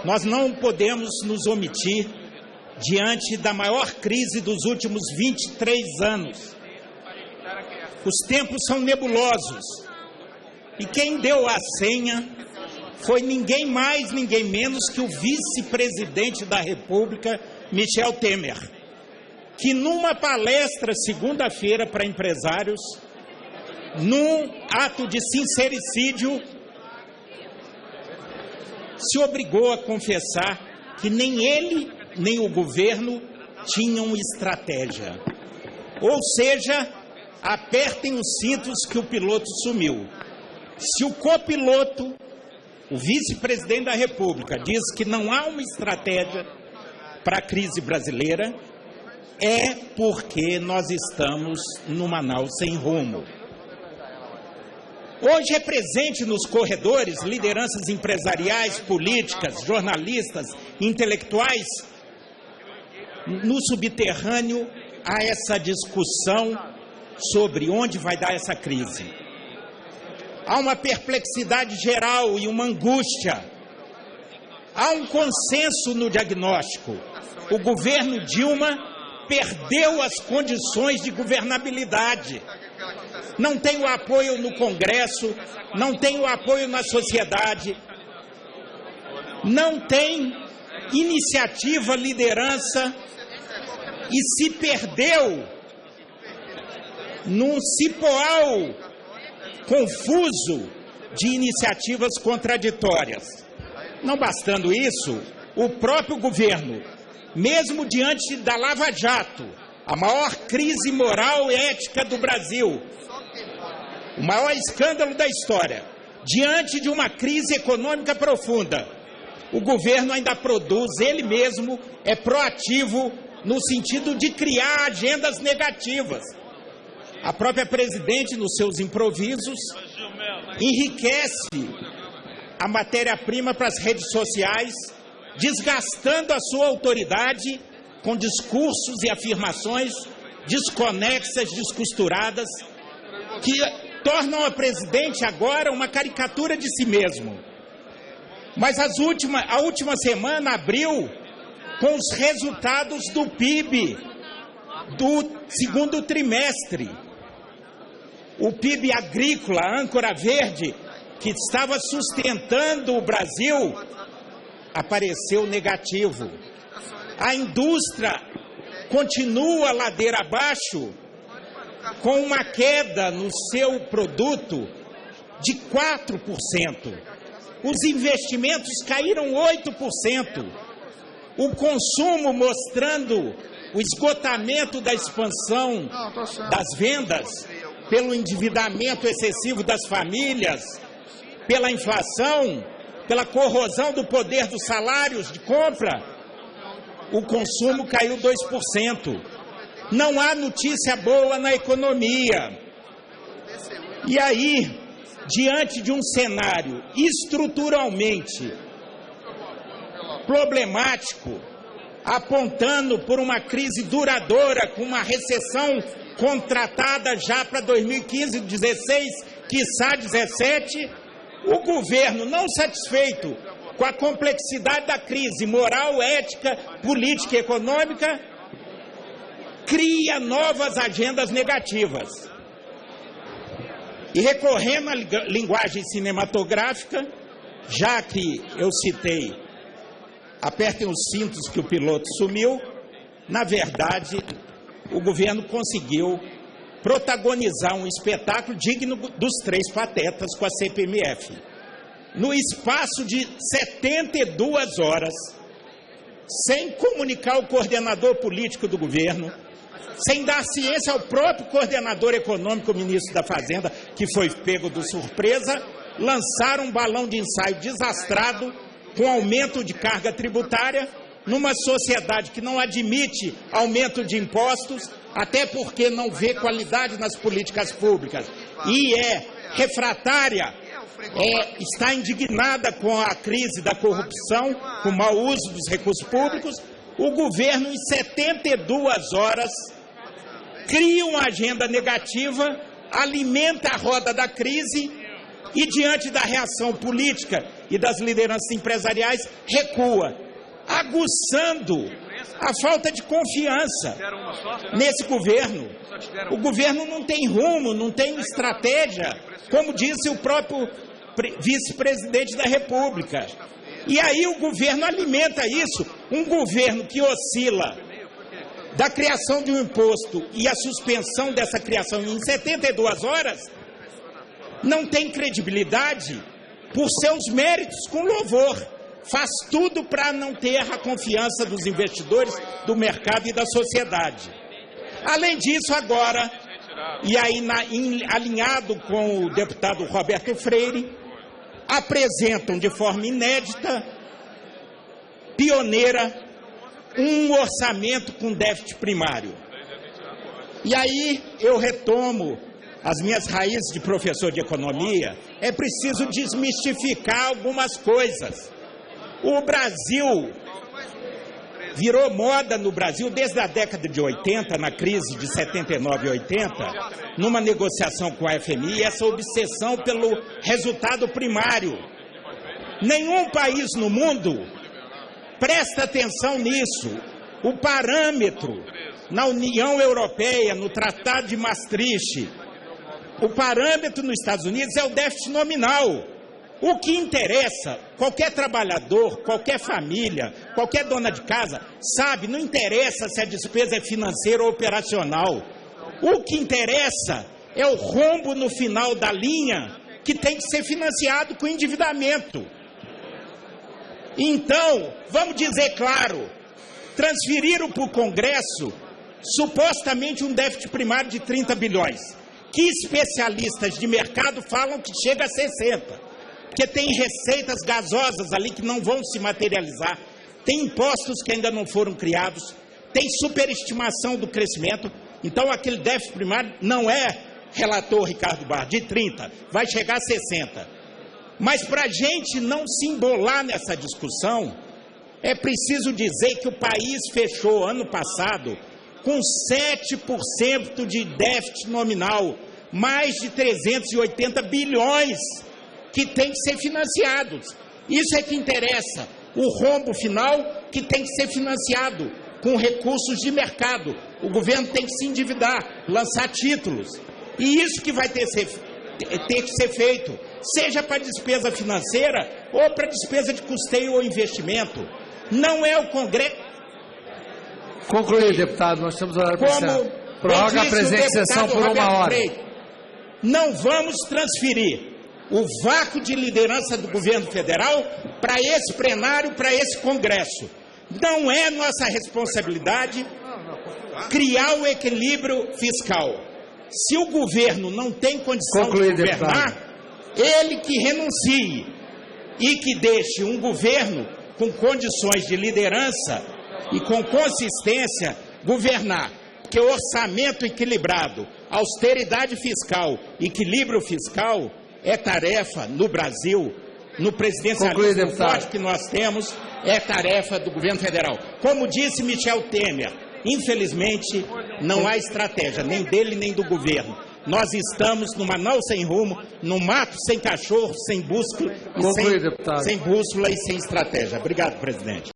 Nós não podemos nos omitir diante da maior crise dos últimos 23 anos. Os tempos são nebulosos e quem deu a senha foi ninguém mais, ninguém menos que o vice-presidente da República, Michel Temer, que numa palestra segunda-feira para empresários, num ato de sincericídio, se obrigou a confessar que nem ele, nem o governo tinham estratégia. Ou seja, apertem os cintos que o piloto sumiu. Se o copiloto, o vice-presidente da República, diz que não há uma estratégia para a crise brasileira, é porque nós estamos numa nau sem rumo. Hoje é presente nos corredores lideranças empresariais, políticas, jornalistas, intelectuais. No subterrâneo há essa discussão sobre onde vai dar essa crise. Há uma perplexidade geral e uma angústia. Há um consenso no diagnóstico. O governo Dilma perdeu as condições de governabilidade. Não tem o apoio no Congresso, não tem o apoio na sociedade, não tem iniciativa, liderança e se perdeu num cipoal confuso de iniciativas contraditórias. Não bastando isso, o próprio governo, mesmo diante da Lava Jato, a maior crise moral e ética do Brasil, o maior escândalo da história, diante de uma crise econômica profunda, o governo ainda produz, ele mesmo é proativo no sentido de criar agendas negativas. A própria presidente, nos seus improvisos, enriquece a matéria-prima para as redes sociais, desgastando a sua autoridade com discursos e afirmações desconexas, descosturadas, que tornam a presidente agora uma caricatura de si mesmo. Mas a última semana abriu com os resultados do PIB do segundo trimestre. O PIB agrícola, âncora verde, que estava sustentando o Brasil, apareceu negativo. A indústria continua ladeira abaixo, com uma queda no seu produto de 4%. Os investimentos caíram 8%. O consumo mostrando o esgotamento da expansão das vendas, pelo endividamento excessivo das famílias, pela inflação, pela corrosão do poder dos salários de compra, o consumo caiu 2%. Não há notícia boa na economia. E aí, diante de um cenário estruturalmente problemático, apontando por uma crise duradoura, com uma recessão contratada já para 2015, 2016, quiçá 2017, o governo, não satisfeito com a complexidade da crise moral, ética, política e econômica, cria novas agendas negativas. E recorrendo à linguagem cinematográfica, já que eu citei, apertem os cintos que o piloto sumiu, na verdade, o governo conseguiu protagonizar um espetáculo digno dos Três Patetas com a CPMF. No espaço de 72 horas, sem comunicar o coordenador político do governo, sem dar ciência ao próprio coordenador econômico, o ministro da Fazenda, que foi pego de surpresa, lançaram um balão de ensaio desastrado com aumento de carga tributária numa sociedade que não admite aumento de impostos, até porque não vê qualidade nas políticas públicas e é refratária, está indignada com a crise da corrupção, com o mau uso dos recursos públicos. O governo, em 72 horas, cria uma agenda negativa, alimenta a roda da crise e, diante da reação política e das lideranças empresariais recua, aguçando a falta de confiança nesse governo. O governo não tem rumo, não tem estratégia, como disse o próprio vice-presidente da República. E aí o governo alimenta isso, um governo que oscila da criação de um imposto e a suspensão dessa criação em 72 horas, não tem credibilidade por seus méritos com louvor. Faz tudo para não ter a confiança dos investidores, do mercado e da sociedade. Além disso, agora, e aí alinhado com o deputado Roberto Freire, apresentam de forma inédita, pioneira, um orçamento com déficit primário. E aí eu retomo as minhas raízes de professor de economia, é preciso desmistificar algumas coisas. O Brasil virou moda no Brasil desde a década de 80, na crise de 79 e 80, numa negociação com a FMI, essa obsessão pelo resultado primário. Nenhum país no mundo presta atenção nisso. O parâmetro na União Europeia, no Tratado de Maastricht, o parâmetro nos Estados Unidos é o déficit nominal. O que interessa, qualquer trabalhador, qualquer família, qualquer dona de casa, sabe, não interessa se a despesa é financeira ou operacional. O que interessa é o rombo no final da linha, que tem que ser financiado com endividamento. Então, vamos dizer claro, transferiram para o Congresso supostamente um déficit primário de 30 bilhões, que especialistas de mercado falam que chega a 60. Porque tem receitas gasosas ali que não vão se materializar, tem impostos que ainda não foram criados, tem superestimação do crescimento. Então aquele déficit primário não é, relator Ricardo Barros, de 30, vai chegar a 60. Mas para a gente não se embolar nessa discussão, é preciso dizer que o país fechou ano passado com 7% de déficit nominal, mais de 380 bilhões que tem que ser financiados. Isso é que interessa. O rombo final que tem que ser financiado com recursos de mercado. O governo tem que se endividar, lançar títulos. E isso que vai ter que ser feito, seja para despesa financeira ou para despesa de custeio ou investimento. Não é o Congresso... Concluir, deputado, nós temos horário para encerrar. Prorroga a presente sessão por uma hora. Não vamos transferir o vácuo de liderança do governo federal para esse plenário, para esse Congresso. Não é nossa responsabilidade criar o equilíbrio fiscal. Se o governo não tem condição de governar, ele que renuncie e que deixe um governo com condições de liderança e com consistência governar. Porque o orçamento equilibrado, austeridade fiscal, equilíbrio fiscal é tarefa no Brasil, no presidencialismo forte que nós temos, é tarefa do governo federal. Como disse Michel Temer, infelizmente não há estratégia, nem dele nem do governo. Nós estamos numa nau sem rumo, no mato sem cachorro, sem bússola e sem bússola e sem estratégia. Obrigado, presidente.